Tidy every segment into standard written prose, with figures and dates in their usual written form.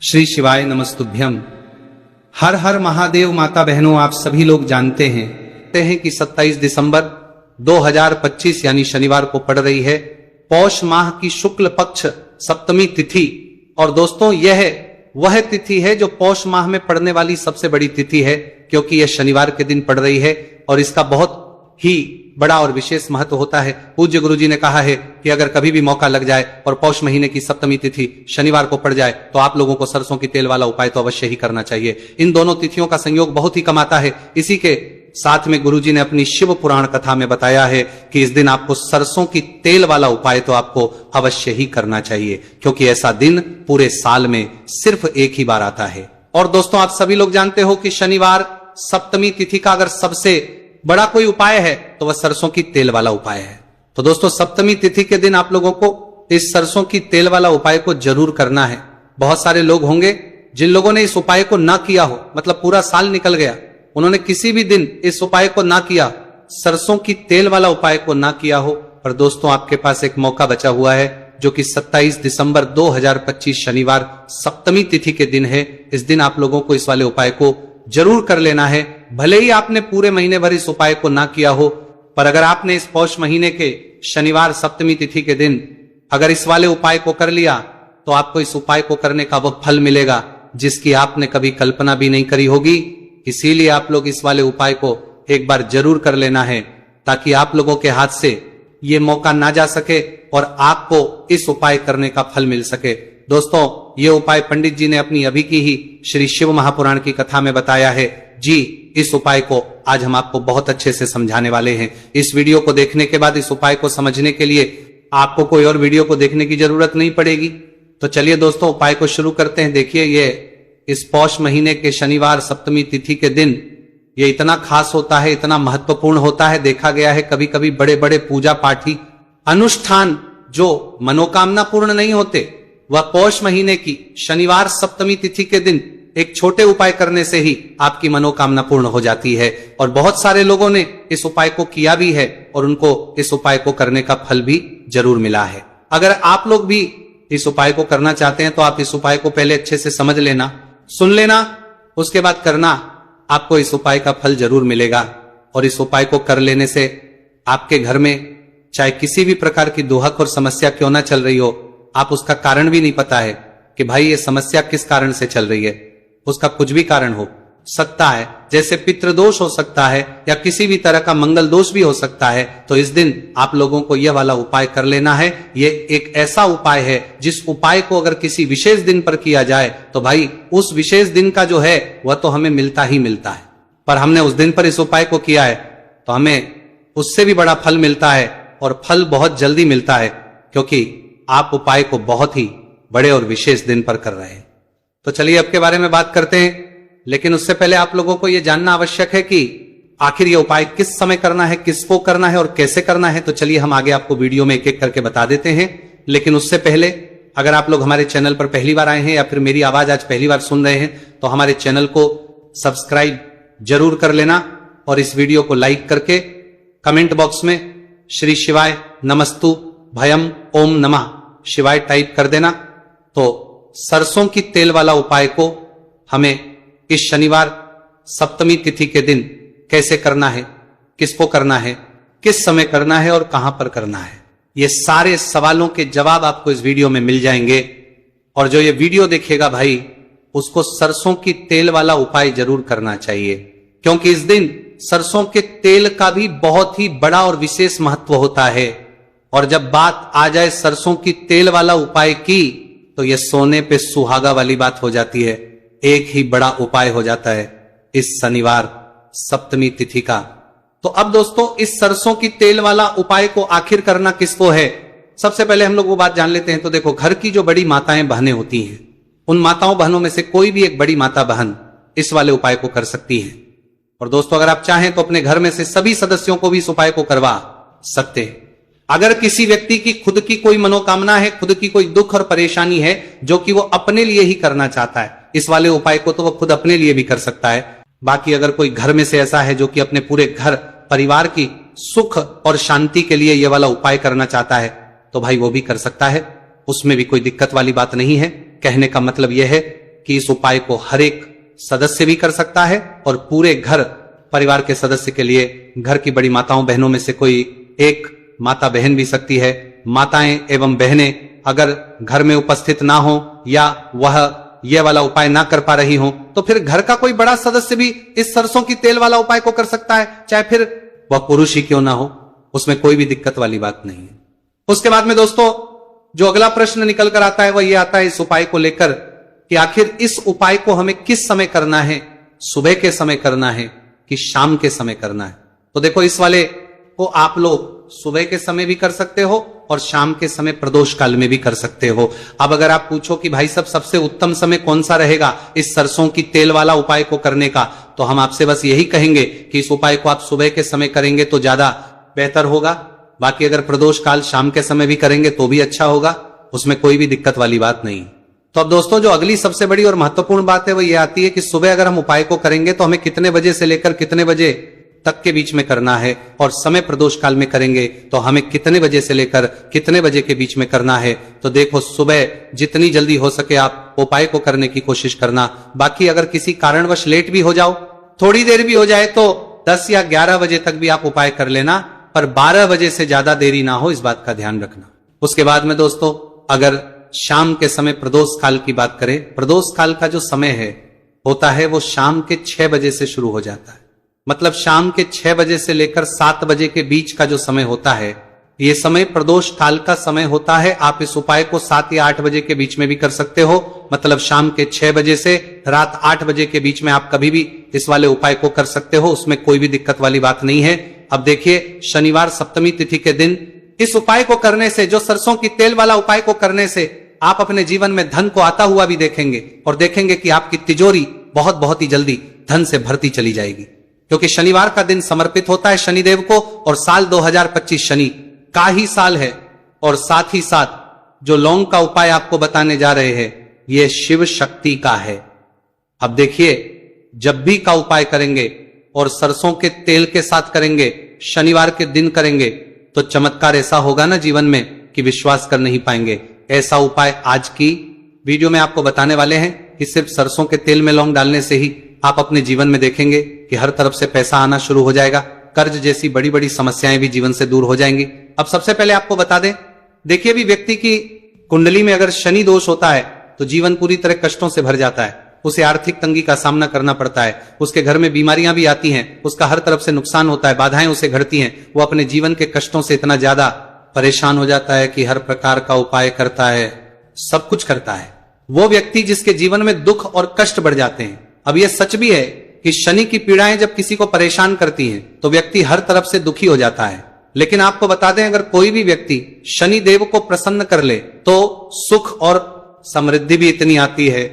श्री शिवाय नमस्तुभ्यम। हर हर महादेव। माता बहनों, आप सभी लोग जानते हैं कि 27 दिसंबर 2025 यानी शनिवार को पड़ रही है पौष माह की शुक्ल पक्ष सप्तमी तिथि। और दोस्तों, यह वह तिथि है जो पौष माह में पड़ने वाली सबसे बड़ी तिथि है, क्योंकि यह शनिवार के दिन पड़ रही है और इसका बहुत ही बड़ा और विशेष महत्व होता है। पूज्य गुरुजी ने कहा है कि अगर कभी भी मौका लग जाए और पौष महीने की सप्तमी तिथि शनिवार को पड़ जाए तो आप लोगों को सरसों की तेल वाला उपाय तो अवश्य ही करना चाहिए। इन दोनों तिथियों का संयोग बहुत ही कम आता है। इसी के साथ में गुरुजी ने अपनी शिव पुराण कथा में बताया है कि इस दिन आपको सरसों की तेल वाला उपाय तो आपको अवश्य ही करना चाहिए, क्योंकि ऐसा दिन पूरे साल में सिर्फ एक ही बार आता है। और दोस्तों, आप सभी लोग जानते हो कि शनिवार सप्तमी तिथि का अगर सबसे बड़ा कोई उपाय है तो वह सरसों की तेल वाला उपाय है। तो दोस्तों, सप्तमी तिथि के दिन आप लोगों को इस सरसों की तेल वाला उपाय को जरूर करना है। बहुत सारे लोग होंगे जिन लोगों ने इस उपाय को ना किया हो, मतलब पूरा साल निकल गया, उन्होंने किसी भी दिन इस उपाय को ना किया, सरसों की तेल वाला उपाय को ना किया हो। पर दोस्तों, आपके पास एक मौका बचा हुआ है जो कि 27 दिसंबर 2025 शनिवार सप्तमी तिथि के दिन है। इस दिन आप लोगों को इस वाले उपाय को जरूर कर लेना है। भले ही आपने पूरे महीने भर इस उपाय को ना किया हो, पर अगर आपने इस पौष महीने के शनिवार सप्तमी तिथि के दिन अगर इस वाले उपाय को कर लिया तो आपको इस उपाय को करने का वह फल मिलेगा जिसकी आपने कभी कल्पना भी नहीं करी होगी। इसीलिए आप लोग इस वाले उपाय को एक बार जरूर कर लेना है, ताकि आप लोगों के हाथ से ये मौका ना जा सके और आपको इस उपाय करने का फल मिल सके। दोस्तों, ये उपाय पंडित जी ने अपनी अभी की ही श्री शिव महापुराण की कथा में बताया है जी। इस उपाय को आज हम आपको बहुत अच्छे से समझाने वाले हैं। इस वीडियो को देखने के बाद इस उपाय को समझने के लिए आपको कोई और वीडियो को देखने की जरूरत नहीं पड़ेगी। तो चलिए दोस्तों, उपाय को शुरू करते हैं। देखिए, ये इस पौष महीने के शनिवार सप्तमी तिथि के दिन ये इतना खास होता है, इतना महत्वपूर्ण होता है। देखा गया है कभी कभी बड़े बड़े पूजा पाठी अनुष्ठान जो मनोकामना पूर्ण नहीं होते, वह पौष महीने की शनिवार सप्तमी तिथि के दिन एक छोटे उपाय करने से ही आपकी मनोकामना पूर्ण हो जाती है। और बहुत सारे लोगों ने इस उपाय को किया भी है और उनको इस उपाय को करने का फल भी जरूर मिला है। अगर आप लोग भी इस उपाय को करना चाहते हैं तो आप इस उपाय को पहले अच्छे से समझ लेना, सुन लेना, उसके बाद करना। आपको इस उपाय का फल जरूर मिलेगा। और इस उपाय को कर लेने से आपके घर में चाहे किसी भी प्रकार की दुहक और समस्या क्यों ना चल रही हो, आप उसका कारण भी नहीं पता है कि भाई ये समस्या किस कारण से चल रही है, उसका कुछ भी कारण हो सकता है, जैसे पितृदोष हो सकता है या किसी भी तरह का मंगल दोष भी हो सकता है। तो इस दिन आप लोगों को यह वाला उपाय कर लेना है। ये एक ऐसा उपाय है जिस उपाय को अगर किसी विशेष दिन पर किया जाए तो भाई उस विशेष दिन का जो है वह तो हमें मिलता ही मिलता है। पर हमने उस दिन पर इस उपाय को किया है तो हमें उससे भी बड़ा फल मिलता है, और फल बहुत जल्दी मिलता है, क्योंकि आप उपाय को बहुत ही बड़े और विशेष दिन पर कर रहे हैं। तो चलिए अब के बारे में बात करते हैं, लेकिन उससे पहले आप लोगों को यह जानना आवश्यक है कि आखिर यह उपाय किस समय करना है, किसको करना है और कैसे करना है। तो चलिए हम आगे आपको वीडियो में एक एक करके बता देते हैं। लेकिन उससे पहले अगर आप लोग हमारे चैनल पर पहली बार आए हैं या फिर मेरी आवाज आज पहली बार सुन रहे हैं तो हमारे चैनल को सब्सक्राइब जरूर कर लेना और इस वीडियो को लाइक करके कमेंट बॉक्स में श्री शिवाय नमस्तु भयम ओम नमः शिवाय टाइप कर देना। तो सरसों की तेल वाला उपाय को हमें इस शनिवार सप्तमी तिथि के दिन कैसे करना है, किसको करना है, किस समय करना है और कहां पर करना है, ये सारे सवालों के जवाब आपको इस वीडियो में मिल जाएंगे। और जो ये वीडियो देखेगा भाई, उसको सरसों की तेल वाला उपाय जरूर करना चाहिए, क्योंकि इस दिन सरसों के तेल का भी बहुत ही बड़ा और विशेष महत्व होता है। और जब बात आ जाए सरसों की तेल वाला उपाय की तो यह सोने पे सुहागा वाली बात हो जाती है। एक ही बड़ा उपाय हो जाता है इस शनिवार सप्तमी तिथि का। तो अब दोस्तों, इस सरसों की तेल वाला उपाय को आखिर करना किसको है, सबसे पहले हम लोग वो बात जान लेते हैं। तो देखो, घर की जो बड़ी माताएं बहनें होती हैं, उन माताओं बहनों में से कोई भी एक बड़ी माता बहन इस वाले उपाय को कर सकती है। और दोस्तों, अगर आप चाहें तो अपने घर में से सभी सदस्यों को भी इस उपाय को करवा सकते हैं। अगर किसी व्यक्ति की खुद की कोई मनोकामना है, खुद की कोई दुख और परेशानी है जो कि वो अपने लिए ही करना चाहता है, इस वाले उपाय को तो वो खुद अपने लिए भी कर सकता है। बाकी अगर कोई घर में से ऐसा है जो कि अपने पूरे घर परिवार की सुख और शांति के लिए ये वाला उपाय करना चाहता है तो भाई वो भी कर सकता है, उसमें भी कोई दिक्कत वाली बात नहीं है। कहने का मतलब यह है कि इस उपाय को हर एक सदस्य भी कर सकता है और पूरे घर परिवार के सदस्य के लिए, घर की बड़ी माताओं बहनों में से कोई एक माता बहन भी सकती है। माताएं एवं बहनें अगर घर में उपस्थित ना हो या वह यह वाला उपाय ना कर पा रही हो, तो फिर घर का कोई बड़ा सदस्य भी इस सरसों की तेल वाला उपाय को कर सकता है, चाहे फिर वह पुरुष ही क्यों ना हो, उसमें कोई भी दिक्कत वाली बात नहीं है। उसके बाद में दोस्तों जो अगला प्रश्न निकल कर आता है वह यह आता है इस उपाय को लेकर कि आखिर इस उपाय को हमें किस समय करना है, सुबह के समय करना है कि शाम के समय करना है। तो देखो इस वाले को आप लोग सुबह के समय भी कर सकते हो और शाम के समय प्रदोष काल में भी कर सकते हो। अब अगर आप पूछो कि भाई साहब सबसे उत्तम समय कौन सा रहेगा इस सरसों की तेल वाला उपाय को करने का, तो हम आपसे बस यही कहेंगे कि इस उपाय को आप सुबह के समय करेंगे तो ज्यादा बेहतर होगा। बाकी अगर प्रदोष काल शाम के समय भी करेंगे तो भी अच्छा होगा, उसमें कोई भी दिक्कत वाली बात नहीं। तो अब दोस्तों जो अगली सबसे बड़ी और महत्वपूर्ण बात है वो ये आती है कि सुबह अगर हम उपाय को करेंगे तो हमें कितने बजे से लेकर कितने बजे तक के बीच में करना है, और समय प्रदोष काल में करेंगे तो हमें कितने बजे से लेकर कितने बजे के बीच में करना है। तो देखो सुबह जितनी जल्दी हो सके आप उपाय को करने की कोशिश करना। बाकी अगर किसी कारणवश लेट भी हो जाओ, थोड़ी देर भी हो जाए, तो 10 या 11 बजे तक भी आप उपाय कर लेना, पर 12 बजे से ज्यादा देरी ना हो, इस बात का ध्यान रखना। उसके बाद में दोस्तों अगर शाम के समय प्रदोष काल की बात करें, प्रदोष काल का जो समय है होता है वो शाम के 6 बजे से शुरू हो जाता है। मतलब शाम के 6 बजे से लेकर 7 बजे के बीच का जो समय होता है ये समय प्रदोष काल का समय होता है। आप इस उपाय को 7 या 8 बजे के बीच में भी कर सकते हो। मतलब शाम के 6 बजे से रात 8 बजे के बीच में आप कभी भी इस वाले उपाय को कर सकते हो, उसमें कोई भी दिक्कत वाली बात नहीं है। अब देखिए शनिवार सप्तमी तिथि के दिन इस उपाय को करने से, जो सरसों की तेल वाला उपाय को करने से आप अपने जीवन में धन को आता हुआ भी देखेंगे और देखेंगे कि आपकी तिजोरी बहुत ही जल्दी धन से भरती चली जाएगी, क्योंकि शनिवार का दिन समर्पित होता है शनिदेव को और साल 2025 शनि का ही साल है। और साथ ही साथ जो लौंग का उपाय आपको बताने जा रहे हैं ये शिव शक्ति का है। अब देखिए जब भी का उपाय करेंगे और सरसों के तेल के साथ करेंगे, शनिवार के दिन करेंगे, तो चमत्कार ऐसा होगा ना जीवन में कि विश्वास कर नहीं पाएंगे। ऐसा उपाय आज की वीडियो में आपको बताने वाले हैं कि सिर्फ सरसों के तेल में लौंग डालने से ही आप अपने जीवन में देखेंगे कि हर तरफ से पैसा आना शुरू हो जाएगा, कर्ज जैसी बड़ी बड़ी समस्याएं भी जीवन से दूर हो जाएंगी। अब सबसे पहले आपको बता दें, देखिए भी व्यक्ति की कुंडली में अगर शनि दोष होता है तो जीवन पूरी तरह कष्टों से भर जाता है, उसे आर्थिक तंगी का सामना करना पड़ता है, उसके घर में बीमारियां भी आती हैं, उसका हर तरफ से नुकसान होता है, बाधाएं उसे घटती हैं, वो अपने जीवन के कष्टों से इतना ज्यादा परेशान हो जाता है कि हर प्रकार का उपाय करता है, सब कुछ करता है। वो व्यक्ति जिसके जीवन में दुख और कष्ट बढ़ जाते हैं। अब यह सच भी है कि शनि की पीड़ाएं जब किसी को परेशान करती हैं तो व्यक्ति हर तरफ से दुखी हो जाता है। लेकिन आपको बता दें अगर कोई भी व्यक्ति शनि देव को प्रसन्न कर ले तो सुख और समृद्धि भी इतनी आती है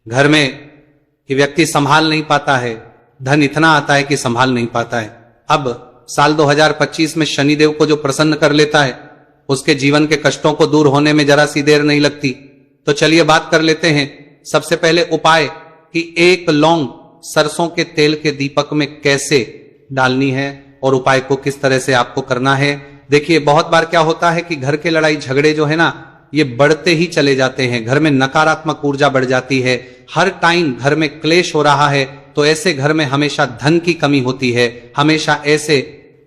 घर में कि व्यक्ति संभाल नहीं पाता है, धन इतना आता है कि संभाल नहीं पाता है। अब साल 2025 में शनिदेव को जो प्रसन्न कर लेता है उसके जीवन के कष्टों को दूर होने में जरा सी देर नहीं लगती। तो चलिए बात कर लेते हैं सबसे पहले उपाय कि एक लौंग सरसों के तेल के दीपक में कैसे डालनी है और उपाय को किस तरह से आपको करना है। देखिए बहुत बार क्या होता है कि घर के लड़ाई झगड़े जो है ना ये बढ़ते ही चले जाते हैं, घर में नकारात्मक ऊर्जा बढ़ जाती है, हर टाइम घर में क्लेश हो रहा है, तो ऐसे घर में हमेशा धन की कमी होती है, हमेशा ऐसे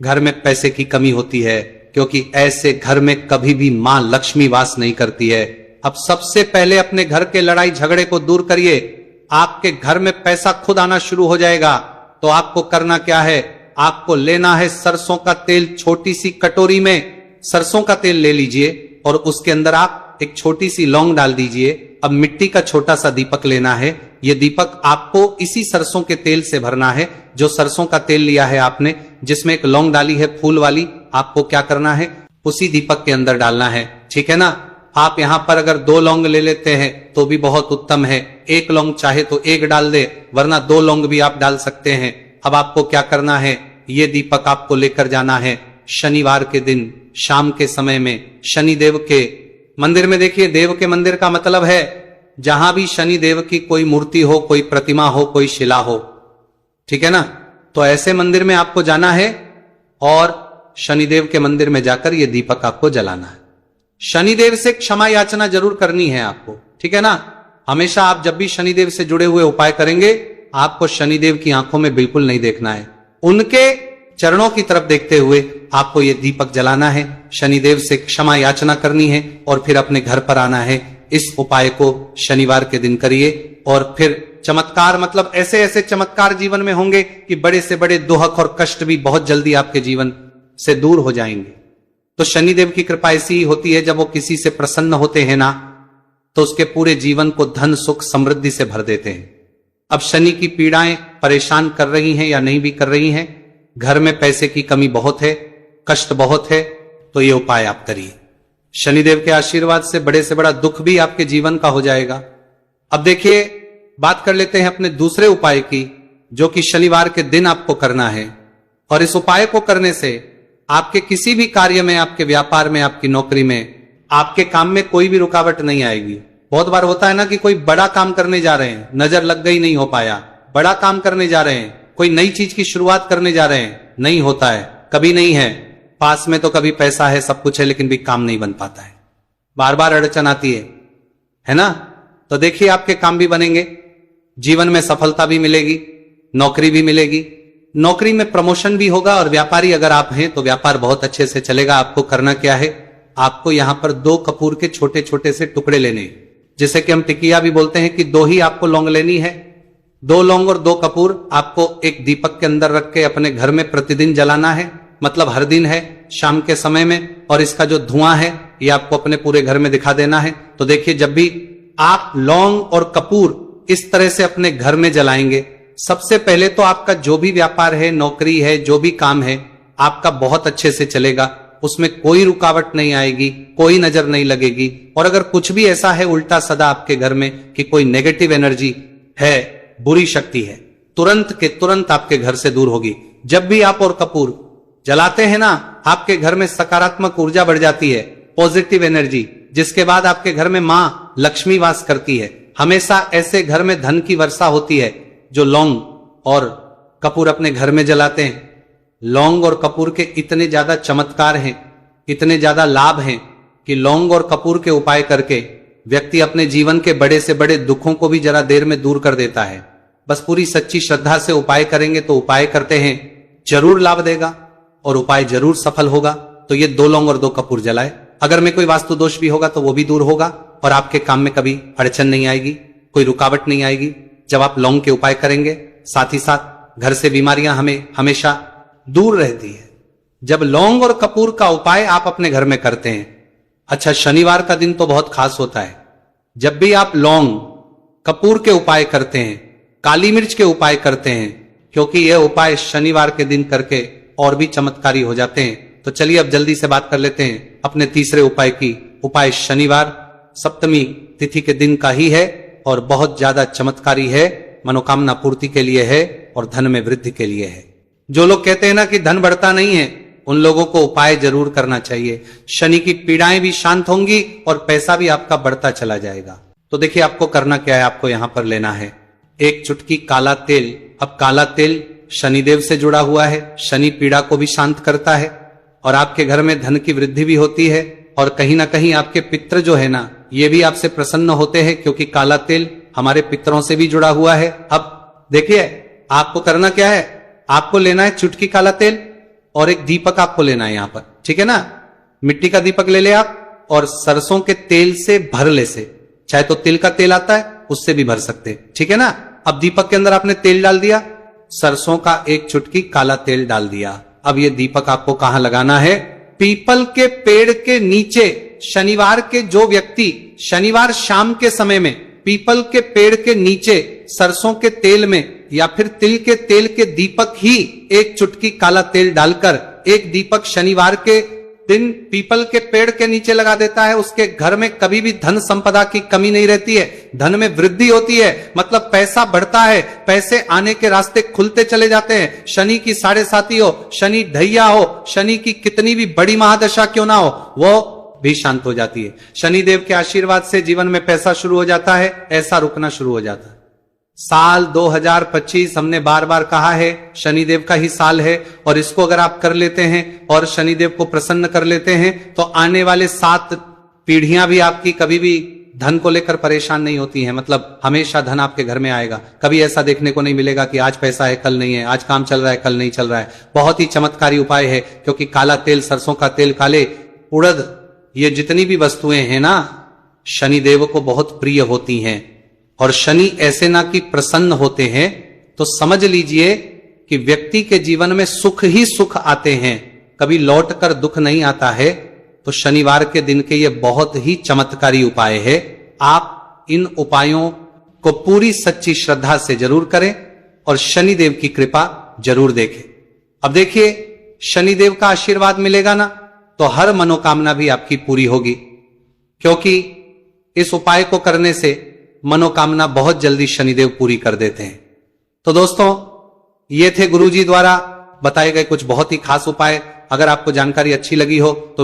घर में पैसे की कमी होती है, क्योंकि ऐसे घर में कभी भी मां लक्ष्मी वास नहीं करती है। अब सबसे पहले अपने घर के लड़ाई झगड़े को दूर करिए, आपके घर में पैसा खुद आना शुरू हो जाएगा। तो आपको करना क्या है, आपको लेना है सरसों का तेल, छोटी सी कटोरी में सरसों का तेल ले लीजिए और उसके अंदर आप एक छोटी सी लौंग डाल दीजिए। अब मिट्टी का छोटा सा दीपक लेना है, यह दीपक आपको इसी सरसों के तेल से भरना है। जो सरसों का तेल लिया है आपने, जिसमें एक लौंग डाली है फूल वाली, आपको क्या करना है उसी दीपक के अंदर डालना है, ठीक है ना। आप यहां पर अगर 2 लौंग ले लेते हैं तो भी बहुत उत्तम है, 1 लौंग चाहे तो 1 डाल दे, वरना 2 लौंग भी आप डाल सकते हैं। अब आपको क्या करना है, ये दीपक आपको लेकर जाना है शनिवार के दिन शाम के समय में शनि देव के मंदिर में। देखिए देव के मंदिर का मतलब है जहां भी शनि देव की कोई मूर्ति हो, कोई प्रतिमा हो, कोई शिला हो, ठीक है ना। तो ऐसे मंदिर में आपको जाना है और शनिदेव के मंदिर में जाकर यह दीपक आपको जलाना है। शनिदेव से क्षमा याचना जरूर करनी है आपको, ठीक है ना। हमेशा आप जब भी शनिदेव से जुड़े हुए उपाय करेंगे, आपको शनिदेव की आंखों में बिल्कुल नहीं देखना है, उनके चरणों की तरफ देखते हुए आपको ये दीपक जलाना है, शनिदेव से क्षमा याचना करनी है और फिर अपने घर पर आना है। इस उपाय को शनिवार के दिन करिए और फिर चमत्कार, मतलब ऐसे ऐसे चमत्कार जीवन में होंगे कि बड़े से बड़े दुख और कष्ट भी बहुत जल्दी आपके जीवन से दूर हो जाएंगे। तो शनिदेव की कृपा ऐसी ही होती है, जब वो किसी से प्रसन्न होते हैं ना, तो उसके पूरे जीवन को धन सुख समृद्धि से भर देते हैं। अब शनि की पीड़ाएं परेशान कर रही हैं या नहीं भी कर रही हैं, घर में पैसे की कमी बहुत है, कष्ट बहुत है, तो ये उपाय आप करिए। शनिदेव के आशीर्वाद से बड़े से बड़ा दुख भी आपके जीवन का हो जाएगा। अब देखिए, बात कर लेते हैं अपने दूसरे उपाय की, जो कि शनिवार के दिन आपको करना है। और इस उपाय को करने से आपके किसी भी कार्य में, आपके व्यापार में, आपकी नौकरी में, आपके काम में कोई भी रुकावट नहीं आएगी। बहुत बार होता है ना कि कोई बड़ा काम करने जा रहे हैं, नजर लग गई, नहीं हो पाया, बड़ा काम करने जा रहे हैं, कोई नई चीज की शुरुआत करने जा रहे हैं, नहीं होता है, कभी नहीं है, पास में तो कभी पैसा है, सब कुछ है, लेकिन भी काम नहीं बन पाता है, बार बार अड़चन आती है ना। तो देखिए, आपके काम भी बनेंगे, जीवन में सफलता भी मिलेगी, नौकरी भी मिलेगी, नौकरी में प्रमोशन भी होगा, और व्यापारी अगर आप हैं तो व्यापार बहुत अच्छे से चलेगा। आपको करना क्या है, आपको यहां पर 2 कपूर के छोटे छोटे से टुकड़े लेने, जिसे कि हम टिकिया भी बोलते हैं, कि 2 ही आपको लौंग लेनी है। 2 लौंग और 2 कपूर आपको एक दीपक के अंदर रख के अपने घर में प्रतिदिन जलाना है, मतलब हर दिन है, शाम के समय में। और इसका जो धुआं है ये आपको अपने पूरे घर में दिखा देना है। तो देखिए, जब भी आप लौंग और कपूर इस तरह से अपने घर में जलाएंगे, सबसे पहले तो आपका जो भी व्यापार है, नौकरी है, जो भी काम है, आपका बहुत अच्छे से चलेगा, उसमें कोई रुकावट नहीं आएगी, कोई नजर नहीं लगेगी। और अगर कुछ भी ऐसा है उल्टा सदा आपके घर में कि कोई नेगेटिव एनर्जी है, बुरी शक्ति है, तुरंत के तुरंत आपके घर से दूर होगी। जब भी आप और कपूर जलाते हैं ना, आपके घर में सकारात्मक ऊर्जा बढ़ जाती है, पॉजिटिव एनर्जी, जिसके बाद आपके घर में मां लक्ष्मी वास करती है। हमेशा ऐसे घर में धन की वर्षा होती है जो लौंग और कपूर अपने घर में जलाते हैं। लौंग और कपूर के इतने ज्यादा चमत्कार हैं, इतने ज्यादा लाभ हैं, कि लौंग और कपूर के उपाय करके व्यक्ति अपने जीवन के बड़े से बड़े दुखों को भी जरा देर में दूर कर देता है। बस पूरी सच्ची श्रद्धा से उपाय करेंगे तो उपाय करते हैं जरूर लाभ देगा और उपाय जरूर सफल होगा। तो ये 2 लौंग और 2 कपूर जलाए। अगर में कोई वास्तु दोष भी होगा तो वो भी दूर होगा और आपके काम में कभी अड़चन नहीं आएगी, कोई रुकावट नहीं आएगी जब आप लौंग के उपाय करेंगे। साथ ही साथ घर से बीमारियां हमें हमेशा दूर रहती है जब लौंग और कपूर का उपाय आप अपने घर में करते हैं। अच्छा, शनिवार का दिन तो बहुत खास होता है। जब भी आप लौंग कपूर के उपाय करते हैं, काली मिर्च के उपाय करते हैं, क्योंकि यह उपाय शनिवार के दिन करके और भी चमत्कारी हो जाते हैं। तो चलिए अब जल्दी से बात कर लेते हैं अपने तीसरे उपाय की। उपाय शनिवार सप्तमी तिथि के दिन का ही है और बहुत ज्यादा चमत्कारी है, मनोकामना पूर्ति के लिए है और धन में वृद्धि के लिए है। जो लोग कहते हैं ना कि धन बढ़ता नहीं है, उन लोगों को उपाय जरूर करना चाहिए। शनि की पीड़ाएं भी शांत होंगी और पैसा भी आपका बढ़ता चला जाएगा। तो देखिए आपको करना क्या है, आपको यहां पर लेना है 1 चुटकी काला तेल। अब काला तेल शनिदेव से जुड़ा हुआ है, शनि पीड़ा को भी शांत करता है और आपके घर में धन की वृद्धि भी होती है और कहीं ना कहीं आपके पितृ जो है ना, ये भी आपसे प्रसन्न होते हैं, क्योंकि काला तेल हमारे पितरों से भी जुड़ा हुआ है। अब देखिए आपको करना क्या है, आपको लेना है चुटकी काला तेल और एक दीपक आपको लेना है यहां पर, ठीक है ना। मिट्टी का दीपक ले ले आप और सरसों के तेल से भर ले से, चाहे तो तिल का तेल आता है उससे भी भर सकते, ठीक है ना। अब दीपक के अंदर आपने तेल डाल दिया, सरसों का 1 चुटकी काला तेल डाल दिया। अब ये दीपक आपको कहां लगाना है, पीपल के पेड़ के नीचे। शनिवार के जो व्यक्ति शनिवार शाम के समय में पीपल के पेड़ के नीचे सरसों के तेल में या फिर तिल के तेल के दीपक ही 1 चुटकी काला तेल डालकर एक दीपक शनिवार के दिन पीपल के पेड़ के नीचे लगा देता है, उसके घर में कभी भी धन संपदा की कमी नहीं रहती है, धन में वृद्धि होती है, मतलब पैसा बढ़ता है, पैसे आने के रास्ते खुलते चले जाते हैं। शनि की 7.5 हो, शनि ढैया हो, शनि की कितनी भी बड़ी महादशा क्यों ना हो, वो भी शांत हो जाती है। शनिदेव के आशीर्वाद से जीवन में पैसा शुरू हो जाता है, ऐसा रुकना शुरू हो जाता है। साल 2025 हमने बार बार कहा है शनिदेव का ही साल है और इसको अगर आप कर लेते हैं और शनिदेव को प्रसन्न कर लेते हैं तो आने वाले 7 पीढ़ियां भी आपकी कभी भी धन को लेकर परेशान नहीं होती हैं, मतलब हमेशा धन आपके घर में आएगा। कभी ऐसा देखने को नहीं मिलेगा कि आज पैसा है कल नहीं है, आज काम चल रहा है कल नहीं चल रहा है। बहुत ही चमत्कारी उपाय है, क्योंकि काला तेल, सरसों का तेल, काले उड़द, ये जितनी भी वस्तुएं हैं ना, शनिदेव को बहुत प्रिय होती हैं। और शनि ऐसे ना कि प्रसन्न होते हैं तो समझ लीजिए कि व्यक्ति के जीवन में सुख ही सुख आते हैं, कभी लौट कर दुख नहीं आता है। तो शनिवार के दिन के ये बहुत ही चमत्कारी उपाय है। आप इन उपायों को पूरी सच्ची श्रद्धा से जरूर करें और शनिदेव की कृपा जरूर देखें। अब देखिए, शनिदेव का आशीर्वाद मिलेगा ना तो हर मनोकामना भी आपकी पूरी होगी, क्योंकि इस उपाय को करने से मनोकामना बहुत जल्दी शनिदेव पूरी कर देते हैं। तो दोस्तों, ये थे गुरुजी द्वारा बताए गए कुछ बहुत ही खास उपाय। अगर आपको जानकारी अच्छी लगी हो तो